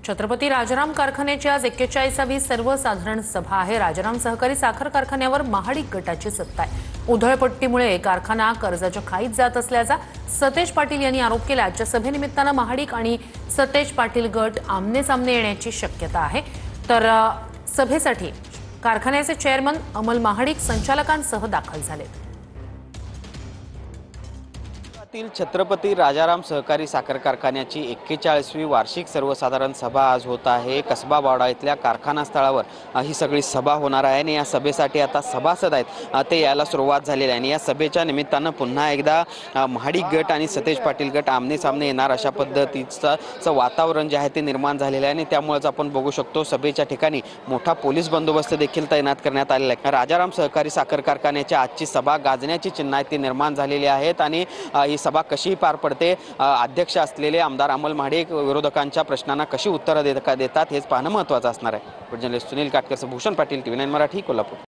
छत्रपती राजाराम कारखान्याची आज 41वी सर्वसाधारण सभा आहे। राजाराम सहकारी साखर कारखान्यावर महाडिक गटाची सत्ता आहे। उधळपट्टीमुळे कारखाना कर्जाच्या खाईत जात असल्याचा सतेज पाटील यांनी आरोप केला। आजच्या सभेनिमित्तानं महाडिक आणि सतेज पाटील गट आमने सामने येण्याची शक्यता आहे। तर सभेसाठी कारखान्याचे चेअरमन अमल महाडिक संचालकांसह दाखल झालेत। छत्रपती राजाराम सहकारी साखर कारखान्याची 41वी वार्षिक सर्वसाधारण सभा आज होत आहे। कसबा बावडा इथल्या कारखाना स्थळावर ही सगळी सभा होणार आहे आणि या सभेसाठी आता सभासद आहेत ते यायला सुरुवात झालेली आहे आणि या सभेच्या निमित्तानं पुन्हा एकदा महाडिक गट आणि सतेज पाटील गट आमने सामने येणार अशा पद्धतीचं वातावरण जे आहे ते निर्माण झालेलं आहे आणि त्यामुळेच आपण बघू शकतो सभेच्या ठिकाणी मोठा पोलीस बंदोबस्त देखील तैनात करण्यात आलेला आहे। राजाराम सहकारी साखर कारखान्याची आजची सभा गाजण्याची चिन्ह आहेत ती निर्माण झालेली आहेत आणि सभा कशी पार पडते, अध्यक्ष असलेले आमदार अमल महाडिक विरोधकांच्या प्रश्नांना कशी उत्तरं देतात हेच पाहणं महत्त्वाचं असणार आहे। Journalist Sunil Katkar, Bhushan Patil, TV9 Marathi, Kolhapur.